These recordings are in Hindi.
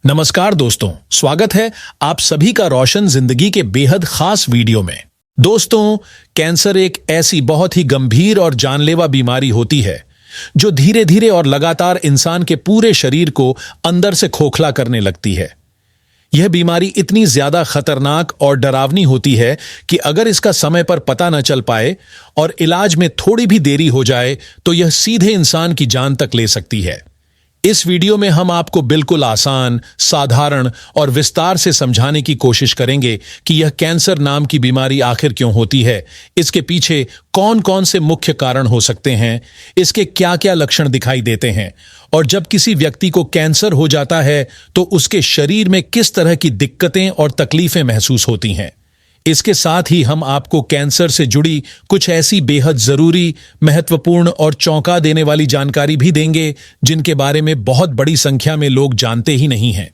नमस्कार दोस्तों, स्वागत है आप सभी का रोशन जिंदगी के बेहद खास वीडियो में। दोस्तों, कैंसर एक ऐसी बहुत ही गंभीर और जानलेवा बीमारी होती है जो धीरे धीरे और लगातार इंसान के पूरे शरीर को अंदर से खोखला करने लगती है। यह बीमारी इतनी ज्यादा खतरनाक और डरावनी होती है कि अगर इसका समय पर पता न चल पाए और इलाज में थोड़ी भी देरी हो जाए तो यह सीधे इंसान की जान तक ले सकती है। इस वीडियो में हम आपको बिल्कुल आसान, साधारण और विस्तार से समझाने की कोशिश करेंगे कि यह कैंसर नाम की बीमारी आखिर क्यों होती है, इसके पीछे कौन कौन से मुख्य कारण हो सकते हैं, इसके क्या क्या लक्षण दिखाई देते हैं और जब किसी व्यक्ति को कैंसर हो जाता है तो उसके शरीर में किस तरह की दिक्कतें और तकलीफें महसूस होती हैं। इसके साथ ही हम आपको कैंसर से जुड़ी कुछ ऐसी बेहद जरूरी, महत्वपूर्ण और चौंका देने वाली जानकारी भी देंगे जिनके बारे में बहुत बड़ी संख्या में लोग जानते ही नहीं हैं।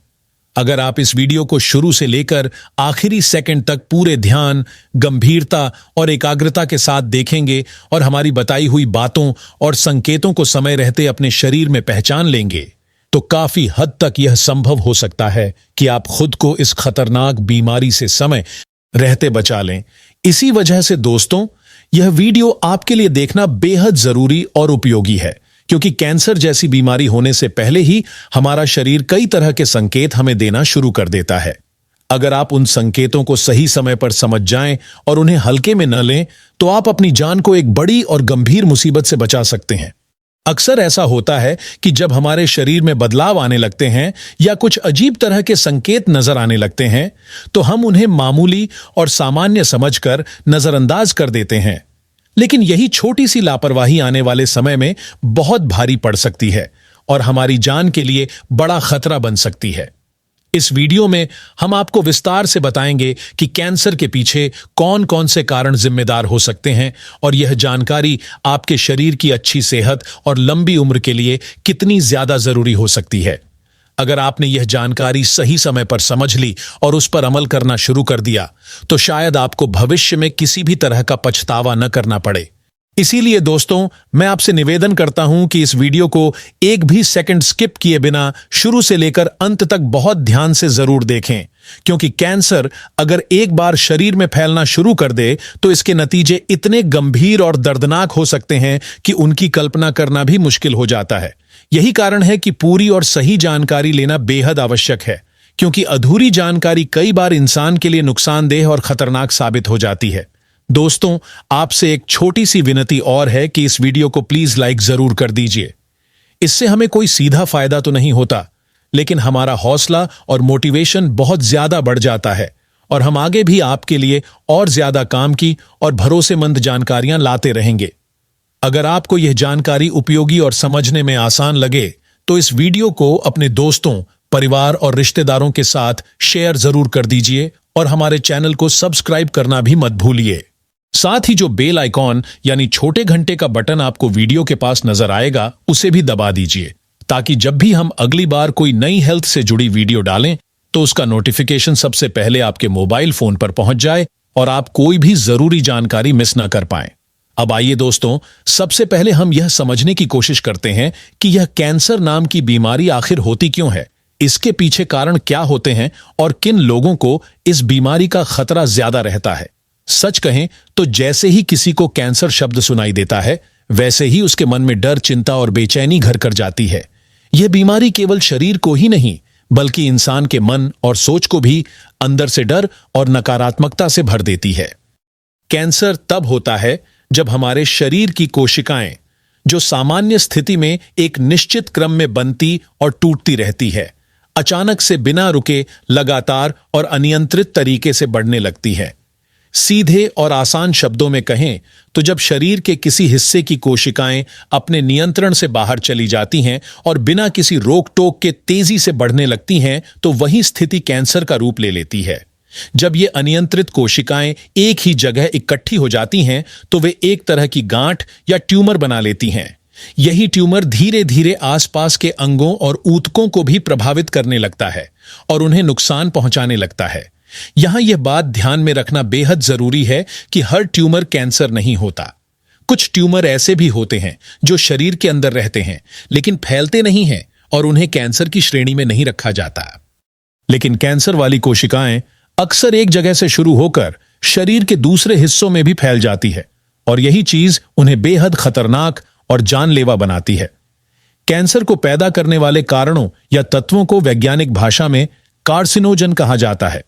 अगर आप इस वीडियो को शुरू से लेकर आखिरी सेकंड तक पूरे ध्यान, गंभीरता और एकाग्रता के साथ देखेंगे और हमारी बताई हुई बातों और संकेतों को समय रहते अपने शरीर में पहचान लेंगे, तो काफी हद तक यह संभव हो सकता है कि आप खुद को इस खतरनाक बीमारी से समय रहते बचा लें। इसी वजह से दोस्तों, यह वीडियो आपके लिए देखना बेहद जरूरी और उपयोगी है, क्योंकि कैंसर जैसी बीमारी होने से पहले ही हमारा शरीर कई तरह के संकेत हमें देना शुरू कर देता है। अगर आप उन संकेतों को सही समय पर समझ जाएं और उन्हें हल्के में न लें, तो आप अपनी जान को एक बड़ी और गंभीर मुसीबत से बचा सकते हैं। अक्सर ऐसा होता है कि जब हमारे शरीर में बदलाव आने लगते हैं या कुछ अजीब तरह के संकेत नजर आने लगते हैं, तो हम उन्हें मामूली और सामान्य समझकर नजरअंदाज कर देते हैं। लेकिन यही छोटी सी लापरवाही आने वाले समय में बहुत भारी पड़ सकती है और हमारी जान के लिए बड़ा खतरा बन सकती है। इस वीडियो में हम आपको विस्तार से बताएंगे कि कैंसर के पीछे कौन कौन से कारण जिम्मेदार हो सकते हैं और यह जानकारी आपके शरीर की अच्छी सेहत और लंबी उम्र के लिए कितनी ज्यादा जरूरी हो सकती है। अगर आपने यह जानकारी सही समय पर समझ ली और उस पर अमल करना शुरू कर दिया, तो शायद आपको भविष्य में किसी भी तरह का पछतावा न करना पड़े। इसीलिए दोस्तों, मैं आपसे निवेदन करता हूं कि इस वीडियो को एक भी सेकंड स्किप किए बिना शुरू से लेकर अंत तक बहुत ध्यान से जरूर देखें, क्योंकि कैंसर अगर एक बार शरीर में फैलना शुरू कर दे तो इसके नतीजे इतने गंभीर और दर्दनाक हो सकते हैं कि उनकी कल्पना करना भी मुश्किल हो जाता है। यही कारण है कि पूरी और सही जानकारी लेना बेहद आवश्यक है, क्योंकि अधूरी जानकारी कई बार इंसान के लिए नुकसानदेह और खतरनाक साबित हो जाती है। दोस्तों, आपसे एक छोटी सी विनती और है कि इस वीडियो को प्लीज लाइक जरूर कर दीजिए। इससे हमें कोई सीधा फायदा तो नहीं होता, लेकिन हमारा हौसला और मोटिवेशन बहुत ज्यादा बढ़ जाता है और हम आगे भी आपके लिए और ज्यादा काम की और भरोसेमंद जानकारियां लाते रहेंगे। अगर आपको यह जानकारी उपयोगी और समझने में आसान लगे तो इस वीडियो को अपने दोस्तों, परिवार और रिश्तेदारों के साथ शेयर जरूर कर दीजिए और हमारे चैनल को सब्सक्राइब करना भी मत भूलिए। साथ ही जो बेल आइकॉन यानी छोटे घंटे का बटन आपको वीडियो के पास नजर आएगा, उसे भी दबा दीजिए, ताकि जब भी हम अगली बार कोई नई हेल्थ से जुड़ी वीडियो डालें तो उसका नोटिफिकेशन सबसे पहले आपके मोबाइल फोन पर पहुंच जाए और आप कोई भी जरूरी जानकारी मिस न कर पाएं। अब आइए दोस्तों, सबसे पहले हम यह समझने की कोशिश करते हैं कि यह कैंसर नाम की बीमारी आखिर होती क्यों है, इसके पीछे कारण क्या होते हैं और किन लोगों को इस बीमारी का खतरा ज्यादा रहता है। सच कहें तो जैसे ही किसी को कैंसर शब्द सुनाई देता है, वैसे ही उसके मन में डर, चिंता और बेचैनी घर कर जाती है। यह बीमारी केवल शरीर को ही नहीं, बल्कि इंसान के मन और सोच को भी अंदर से डर और नकारात्मकता से भर देती है। कैंसर तब होता है जब हमारे शरीर की कोशिकाएं, जो सामान्य स्थिति में एक निश्चित क्रम में बनती और टूटती रहती है, अचानक से बिना रुके लगातार और अनियंत्रित तरीके से बढ़ने लगती है। सीधे और आसान शब्दों में कहें तो जब शरीर के किसी हिस्से की कोशिकाएं अपने नियंत्रण से बाहर चली जाती हैं और बिना किसी रोक टोक के तेजी से बढ़ने लगती हैं, तो वही स्थिति कैंसर का रूप ले लेती है। जब ये अनियंत्रित कोशिकाएं एक ही जगह इकट्ठी हो जाती हैं तो वे एक तरह की गांठ या ट्यूमर बना लेती हैं। यही ट्यूमर धीरे धीरे आसपास के अंगों और ऊतकों को भी प्रभावित करने लगता है और उन्हें नुकसान पहुंचाने लगता है। यहां यह बात ध्यान में रखना बेहद जरूरी है कि हर ट्यूमर कैंसर नहीं होता। कुछ ट्यूमर ऐसे भी होते हैं जो शरीर के अंदर रहते हैं लेकिन फैलते नहीं हैं और उन्हें कैंसर की श्रेणी में नहीं रखा जाता। लेकिन कैंसर वाली कोशिकाएं अक्सर एक जगह से शुरू होकर शरीर के दूसरे हिस्सों में भी फैल जाती है और यही चीज उन्हें बेहद खतरनाक और जानलेवा बनाती है। कैंसर को पैदा करने वाले कारणों या तत्वों को वैज्ञानिक भाषा में कार्सिनोजन कहा जाता है।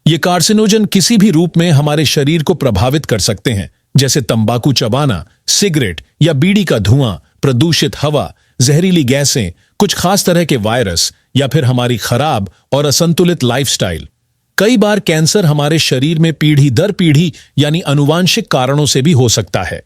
ये कार्सिनोजन किसी भी रूप में हमारे शरीर को प्रभावित कर सकते हैं, जैसे तंबाकू चबाना, सिगरेट या बीड़ी का धुआं, प्रदूषित हवा, जहरीली गैसें, कुछ खास तरह के वायरस या फिर हमारी खराब और असंतुलित लाइफस्टाइल। कई बार कैंसर हमारे शरीर में पीढ़ी दर पीढ़ी यानी आनुवांशिक कारणों से भी हो सकता है।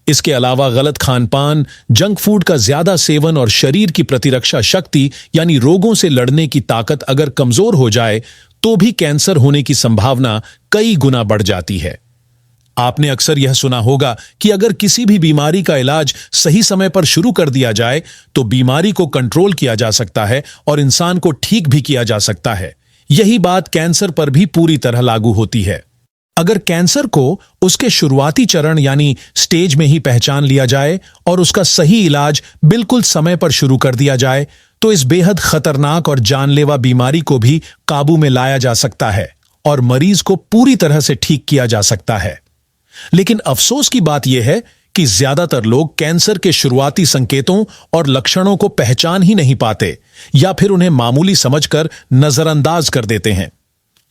इसके अलावा गलत खानपान, जंक फूड का ज्यादा सेवन और शरीर की प्रतिरक्षा शक्ति यानी रोगों से लड़ने की ताकत अगर कमजोर हो जाए तो भी कैंसर होने की संभावना कई गुना बढ़ जाती है। आपने अक्सर यह सुना होगा कि अगर किसी भी बीमारी का इलाज सही समय पर शुरू कर दिया जाए तो बीमारी को कंट्रोल किया जा सकता है और इंसान को ठीक भी किया जा सकता है। यही बात कैंसर पर भी पूरी तरह लागू होती है। अगर कैंसर को उसके शुरुआती चरण यानी स्टेज में ही पहचान लिया जाए और उसका सही इलाज बिल्कुल समय पर शुरू कर दिया जाए तो इस बेहद खतरनाक और जानलेवा बीमारी को भी काबू में लाया जा सकता है और मरीज को पूरी तरह से ठीक किया जा सकता है। लेकिन अफसोस की बात यह है कि ज्यादातर लोग कैंसर के शुरुआती संकेतों और लक्षणों को पहचान ही नहीं पाते या फिर उन्हें मामूली समझकर नजरअंदाज कर देते हैं।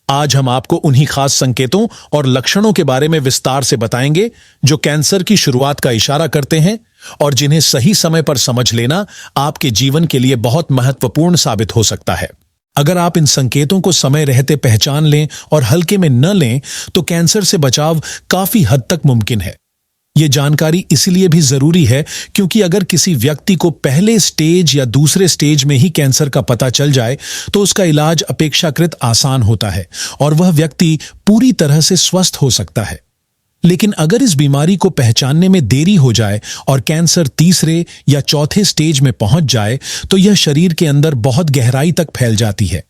आज हम आपको उन्हीं खास संकेतों और लक्षणों के बारे में विस्तार से बताएंगे जो कैंसर की शुरुआत का इशारा करते हैं और जिन्हें सही समय पर समझ लेना आपके जीवन के लिए बहुत महत्वपूर्ण साबित हो सकता है। अगर आप इन संकेतों को समय रहते पहचान लें और हल्के में न लें तो कैंसर से बचाव काफी हद तक मुमकिन है। यह जानकारी इसलिए भी जरूरी है क्योंकि अगर किसी व्यक्ति को पहले स्टेज या दूसरे स्टेज में ही कैंसर का पता चल जाए तो उसका इलाज अपेक्षाकृत आसान होता है और वह व्यक्ति पूरी तरह से स्वस्थ हो सकता है। लेकिन अगर इस बीमारी को पहचानने में देरी हो जाए और कैंसर तीसरे या चौथे स्टेज में पहुंच जाए तो यह शरीर के अंदर बहुत गहराई तक फैल जाती है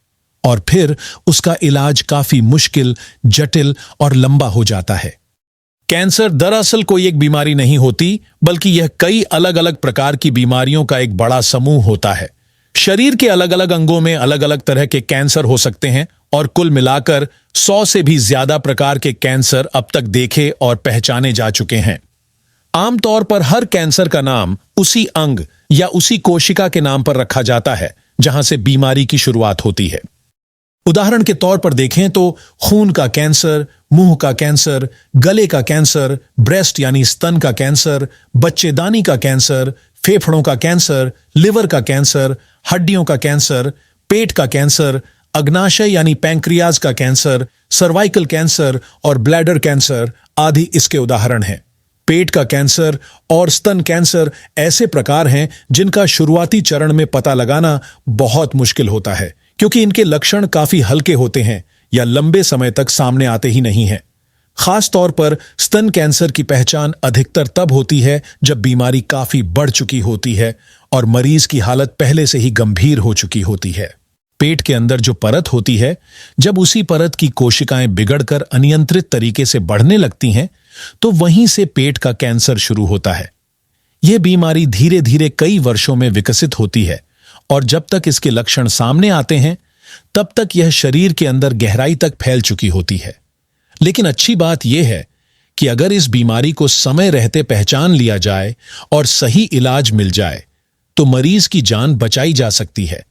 और फिर उसका इलाज काफी मुश्किल, जटिल और लंबा हो जाता है। कैंसर दरअसल कोई एक बीमारी नहीं होती, बल्कि यह कई अलग अलग प्रकार की बीमारियों का एक बड़ा समूह होता है। शरीर के अलग अलग अंगों में अलग अलग तरह के कैंसर हो सकते हैं और कुल मिलाकर 100 से भी ज्यादा प्रकार के कैंसर अब तक देखे और पहचाने जा चुके हैं। आमतौर पर हर कैंसर का नाम उसी अंग या उसी कोशिका के नाम पर रखा जाता है जहां से बीमारी की शुरुआत होती है। उदाहरण के तौर पर देखें तो खून का कैंसर, मुंह का कैंसर, गले का कैंसर, ब्रेस्ट यानी स्तन का कैंसर, बच्चेदानी का कैंसर, फेफड़ों का कैंसर, लिवर का कैंसर, हड्डियों का कैंसर, पेट का कैंसर, अग्नाशय यानी पैंक्रियाज का कैंसर, सर्वाइकल कैंसर और ब्लैडर कैंसर आदि इसके उदाहरण हैं। पेट का कैंसर और स्तन कैंसर ऐसे प्रकार हैं जिनका शुरुआती चरण में पता लगाना बहुत मुश्किल होता है क्योंकि इनके लक्षण काफी हल्के होते हैं या लंबे समय तक सामने आते ही नहीं हैं। खास तौर पर स्तन कैंसर की पहचान अधिकतर तब होती है जब बीमारी काफी बढ़ चुकी होती है और मरीज की हालत पहले से ही गंभीर हो चुकी होती है। पेट के अंदर जो परत होती है, जब उसी परत की कोशिकाएं बिगड़कर अनियंत्रित तरीके से बढ़ने लगती हैं, तो वहीं से पेट का कैंसर शुरू होता है। यह बीमारी धीरे धीरे कई वर्षों में विकसित होती है और जब तक इसके लक्षण सामने आते हैं, तब तक यह शरीर के अंदर गहराई तक फैल चुकी होती है। लेकिन अच्छी बात यह है कि अगर इस बीमारी को समय रहते पहचान लिया जाए और सही इलाज मिल जाए, तो मरीज की जान बचाई जा सकती है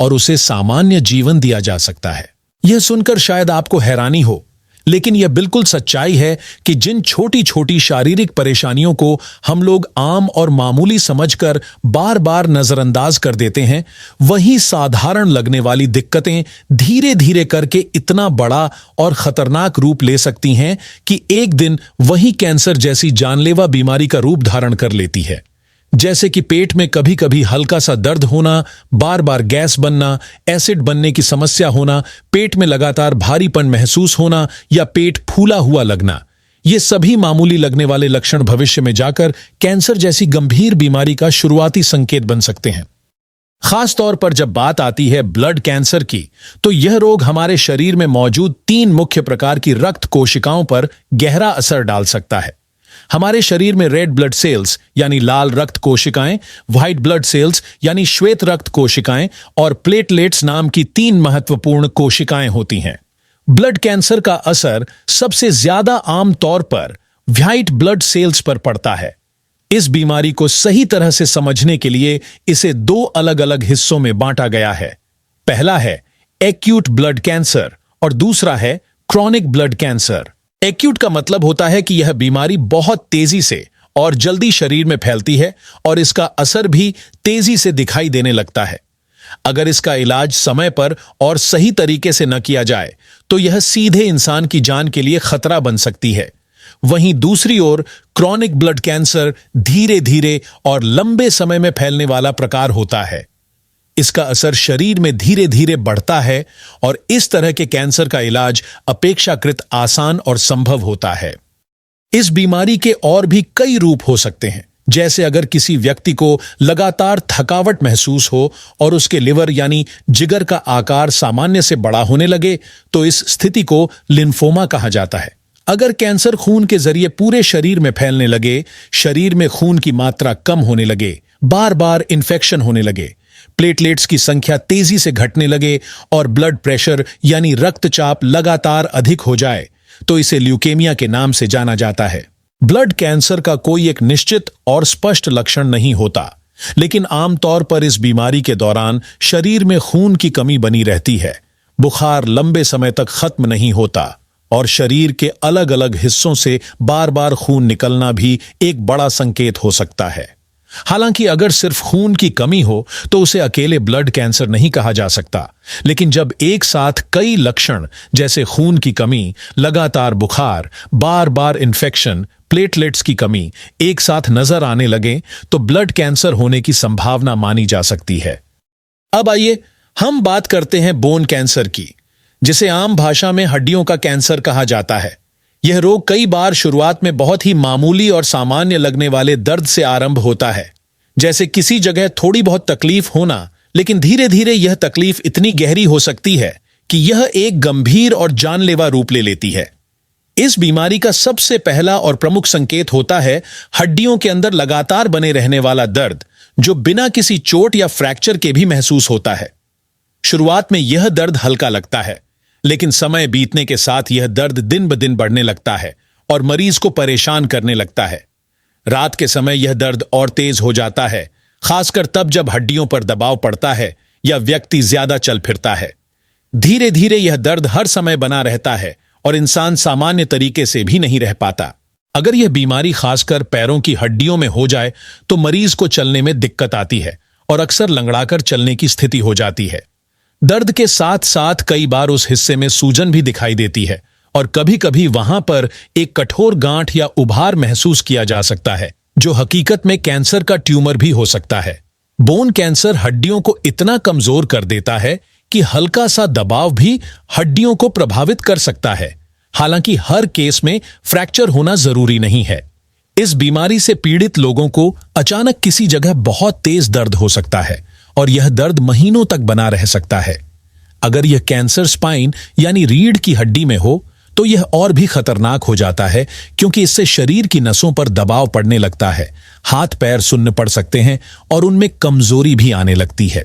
और उसे सामान्य जीवन दिया जा सकता है। यह सुनकर शायद आपको हैरानी हो, लेकिन यह बिल्कुल सच्चाई है कि जिन छोटी छोटी शारीरिक परेशानियों को हम लोग आम और मामूली समझकर बार बार नजरअंदाज कर देते हैं, वही साधारण लगने वाली दिक्कतें धीरे धीरे करके इतना बड़ा और खतरनाक रूप ले सकती हैं कि एक दिन वही कैंसर जैसी जानलेवा बीमारी का रूप धारण कर लेती है। जैसे कि पेट में कभी कभी हल्का सा दर्द होना, बार बार गैस बनना, एसिड बनने की समस्या होना, पेट में लगातार भारीपन महसूस होना या पेट फूला हुआ लगना। ये सभी मामूली लगने वाले लक्षण भविष्य में जाकर कैंसर जैसी गंभीर बीमारी का शुरुआती संकेत बन सकते हैं। खास तौर पर जब बात आती है ब्लड कैंसर की, तो यह रोग हमारे शरीर में मौजूद 3 मुख्य प्रकार की रक्त कोशिकाओं पर गहरा असर डाल सकता है। हमारे शरीर में रेड ब्लड सेल्स यानी लाल रक्त कोशिकाएं, व्हाइट ब्लड सेल्स यानी श्वेत रक्त कोशिकाएं और प्लेटलेट्स नाम की 3 महत्वपूर्ण कोशिकाएं होती हैं। ब्लड कैंसर का असर सबसे ज्यादा आमतौर पर व्हाइट ब्लड सेल्स पर पड़ता है। इस बीमारी को सही तरह से समझने के लिए इसे 2 अलग अलग हिस्सों में बांटा गया है। पहला है एक्यूट ब्लड कैंसर और दूसरा है क्रॉनिक ब्लड कैंसर। एक्यूट का मतलब होता है कि यह बीमारी बहुत तेजी से और जल्दी शरीर में फैलती है और इसका असर भी तेजी से दिखाई देने लगता है। अगर इसका इलाज समय पर और सही तरीके से न किया जाए तो यह सीधे इंसान की जान के लिए खतरा बन सकती है। वहीं दूसरी ओर क्रॉनिक ब्लड कैंसर धीरे धीरे और लंबे समय में फैलने वाला प्रकार होता है। इसका असर शरीर में धीरे धीरे बढ़ता है और इस तरह के कैंसर का इलाज अपेक्षाकृत आसान और संभव होता है। इस बीमारी के और भी कई रूप हो सकते हैं, जैसे अगर किसी व्यक्ति को लगातार थकावट महसूस हो और उसके लिवर यानी जिगर का आकार सामान्य से बड़ा होने लगे तो इस स्थिति को लिम्फोमा कहा जाता है। अगर कैंसर खून के जरिए पूरे शरीर में फैलने लगे, शरीर में खून की मात्रा कम होने लगे, बार बार इन्फेक्शन होने लगे, प्लेटलेट्स की संख्या तेजी से घटने लगे और ब्लड प्रेशर यानी रक्तचाप लगातार अधिक हो जाए तो इसे ल्यूकेमिया के नाम से जाना जाता है। ब्लड कैंसर का कोई एक निश्चित और स्पष्ट लक्षण नहीं होता, लेकिन आमतौर पर इस बीमारी के दौरान शरीर में खून की कमी बनी रहती है, बुखार लंबे समय तक खत्म नहीं होता और शरीर के अलग अलग हिस्सों से बार बार खून निकलना भी एक बड़ा संकेत हो सकता है। हालांकि अगर सिर्फ खून की कमी हो तो उसे अकेले ब्लड कैंसर नहीं कहा जा सकता, लेकिन जब एक साथ कई लक्षण जैसे खून की कमी, लगातार बुखार, बार बार इन्फेक्शन, प्लेटलेट्स की कमी एक साथ नजर आने लगे तो ब्लड कैंसर होने की संभावना मानी जा सकती है। अब आइए हम बात करते हैं बोन कैंसर की, जिसे आम भाषा में हड्डियों का कैंसर कहा जाता है। यह रोग कई बार शुरुआत में बहुत ही मामूली और सामान्य लगने वाले दर्द से आरंभ होता है, जैसे किसी जगह थोड़ी बहुत तकलीफ होना, लेकिन धीरे धीरे यह तकलीफ इतनी गहरी हो सकती है कि यह एक गंभीर और जानलेवा रूप ले लेती है। इस बीमारी का सबसे पहला और प्रमुख संकेत होता है हड्डियों के अंदर लगातार बने रहने वाला दर्द, जो बिना किसी चोट या फ्रैक्चर के भी महसूस होता है। शुरुआत में यह दर्द हल्का लगता है, लेकिन समय बीतने के साथ यह दर्द दिन ब दिन बढ़ने लगता है और मरीज को परेशान करने लगता है। रात के समय यह दर्द और तेज हो जाता है, खासकर तब जब हड्डियों पर दबाव पड़ता है या व्यक्ति ज्यादा चल फिरता है। धीरे धीरे यह दर्द हर समय बना रहता है और इंसान सामान्य तरीके से भी नहीं रह पाता। अगर यह बीमारी खासकर पैरों की हड्डियों में हो जाए तो मरीज को चलने में दिक्कत आती है और अक्सर लंगड़ाकर चलने की स्थिति हो जाती है। दर्द के साथ साथ कई बार उस हिस्से में सूजन भी दिखाई देती है और कभी कभी वहां पर एक कठोर गांठ या उभार महसूस किया जा सकता है, जो हकीकत में कैंसर का ट्यूमर भी हो सकता है। बोन कैंसर हड्डियों को इतना कमजोर कर देता है कि हल्का सा दबाव भी हड्डियों को प्रभावित कर सकता है। हालांकि हर केस में फ्रैक्चर होना जरूरी नहीं है। इस बीमारी से पीड़ित लोगों को अचानक किसी जगह बहुत तेज दर्द हो सकता है और यह दर्द महीनों तक बना रह सकता है। अगर यह कैंसर स्पाइन यानी रीढ़ की हड्डी में हो तो यह और भी खतरनाक हो जाता है, क्योंकि इससे शरीर की नसों पर दबाव पड़ने लगता है, हाथ पैर सुन्न पड़ सकते हैं और उनमें कमजोरी भी आने लगती है।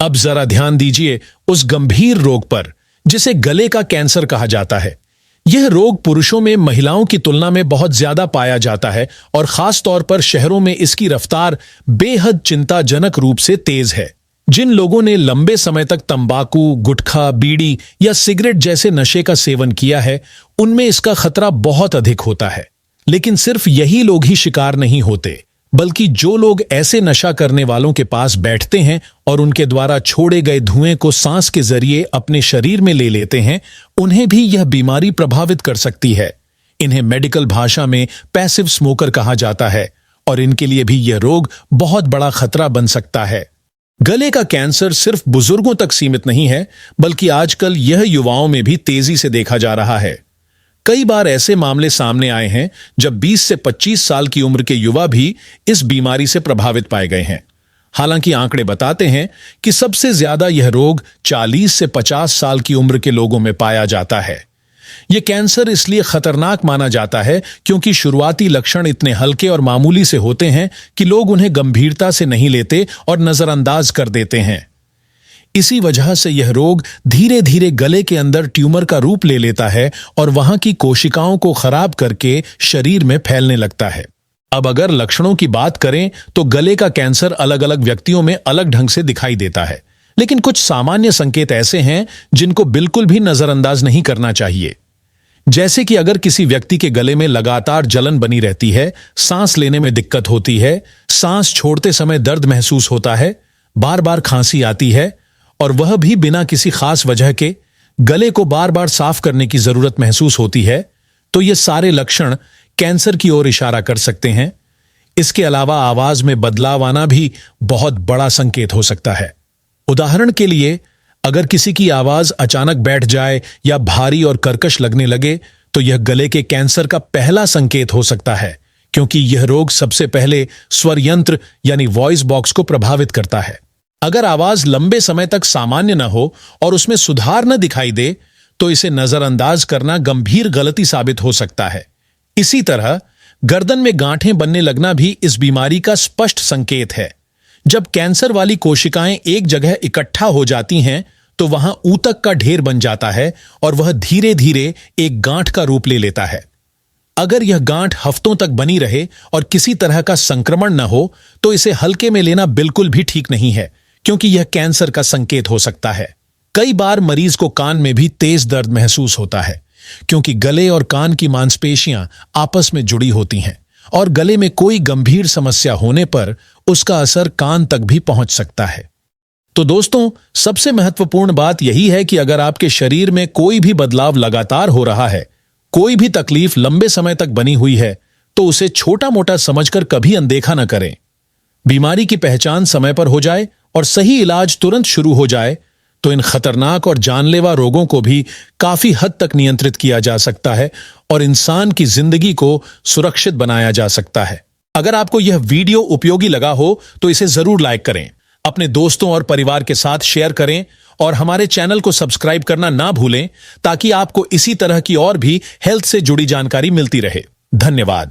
अब जरा ध्यान दीजिए उस गंभीर रोग पर जिसे गले का कैंसर कहा जाता है। यह रोग पुरुषों में महिलाओं की तुलना में बहुत ज्यादा पाया जाता है और खास तौर पर शहरों में इसकी रफ्तार बेहद चिंताजनक रूप से तेज है। जिन लोगों ने लंबे समय तक तंबाकू, गुटखा, बीड़ी या सिगरेट जैसे नशे का सेवन किया है, उनमें इसका खतरा बहुत अधिक होता है। लेकिन सिर्फ यही लोग ही शिकार नहीं होते, बल्कि जो लोग ऐसे नशा करने वालों के पास बैठते हैं और उनके द्वारा छोड़े गए धुएं को सांस के जरिए अपने शरीर में ले लेते हैं, उन्हें भी यह बीमारी प्रभावित कर सकती है। इन्हें मेडिकल भाषा में पैसिव स्मोकर कहा जाता है और इनके लिए भी यह रोग बहुत बड़ा खतरा बन सकता है। गले का कैंसर सिर्फ बुजुर्गों तक सीमित नहीं है, बल्कि आजकल यह युवाओं में भी तेजी से देखा जा रहा है। कई बार ऐसे मामले सामने आए हैं जब 20 से 25 साल की उम्र के युवा भी इस बीमारी से प्रभावित पाए गए हैं। हालांकि आंकड़े बताते हैं कि सबसे ज्यादा यह रोग 40 से 50 साल की उम्र के लोगों में पाया जाता है। ये कैंसर इसलिए खतरनाक माना जाता है क्योंकि शुरुआती लक्षण इतने हल्के और मामूली से होते हैं कि लोग उन्हें गंभीरता से नहीं लेते और नजरअंदाज कर देते हैं। इसी वजह से यह रोग धीरे धीरे गले के अंदर ट्यूमर का रूप ले लेता है और वहां की कोशिकाओं को खराब करके शरीर में फैलने लगता है। अब अगर लक्षणों की बात करें तो गले का कैंसर अलग अलग व्यक्तियों में अलग ढंग से दिखाई देता है, लेकिन कुछ सामान्य संकेत ऐसे हैं जिनको बिल्कुल भी नजरअंदाज नहीं करना चाहिए। जैसे कि अगर किसी व्यक्ति के गले में लगातार जलन बनी रहती है, सांस लेने में दिक्कत होती है, सांस छोड़ते समय दर्द महसूस होता है, बार बार खांसी आती है और वह भी बिना किसी खास वजह के, गले को बार बार साफ करने की जरूरत महसूस होती है, तो ये सारे लक्षण कैंसर की ओर इशारा कर सकते हैं। इसके अलावा आवाज में बदलाव आना भी बहुत बड़ा संकेत हो सकता है। उदाहरण के लिए, अगर किसी की आवाज अचानक बैठ जाए या भारी और कर्कश लगने लगे तो यह गले के कैंसर का पहला संकेत हो सकता है, क्योंकि यह रोग सबसे पहले स्वर यंत्र यानी वॉइस बॉक्स को प्रभावित करता है। अगर आवाज लंबे समय तक सामान्य न हो और उसमें सुधार न दिखाई दे तो इसे नजरअंदाज करना गंभीर गलती साबित हो सकता है। इसी तरह गर्दन में गांठें बनने लगना भी इस बीमारी का स्पष्ट संकेत है। जब कैंसर वाली कोशिकाएं एक जगह इकट्ठा हो जाती हैं तो वहां ऊतक का ढेर बन जाता है और वह धीरे धीरे एक गांठ का रूप ले लेता है। अगर यह गांठ हफ्तों तक बनी रहे और किसी तरह का संक्रमण न हो तो इसे हल्के में लेना बिल्कुल भी ठीक नहीं है, क्योंकि यह कैंसर का संकेत हो सकता है। कई बार मरीज को कान में भी तेज दर्द महसूस होता है, क्योंकि गले और कान की मांसपेशियां आपस में जुड़ी होती हैं और गले में कोई गंभीर समस्या होने पर उसका असर कान तक भी पहुंच सकता है। तो दोस्तों, सबसे महत्वपूर्ण बात यही है कि अगर आपके शरीर में कोई भी बदलाव लगातार हो रहा है, कोई भी तकलीफ लंबे समय तक बनी हुई है, तो उसे छोटा मोटा समझकर कभी अनदेखा न करें। बीमारी की पहचान समय पर हो जाए और सही इलाज तुरंत शुरू हो जाए तो इन खतरनाक और जानलेवा रोगों को भी काफी हद तक नियंत्रित किया जा सकता है और इंसान की जिंदगी को सुरक्षित बनाया जा सकता है। अगर आपको यह वीडियो उपयोगी लगा हो तो इसे जरूर लाइक करें, अपने दोस्तों और परिवार के साथ शेयर करें और हमारे चैनल को सब्सक्राइब करना ना भूलें ताकि आपको इसी तरह की और भी हेल्थ से जुड़ी जानकारी मिलती रहे। धन्यवाद।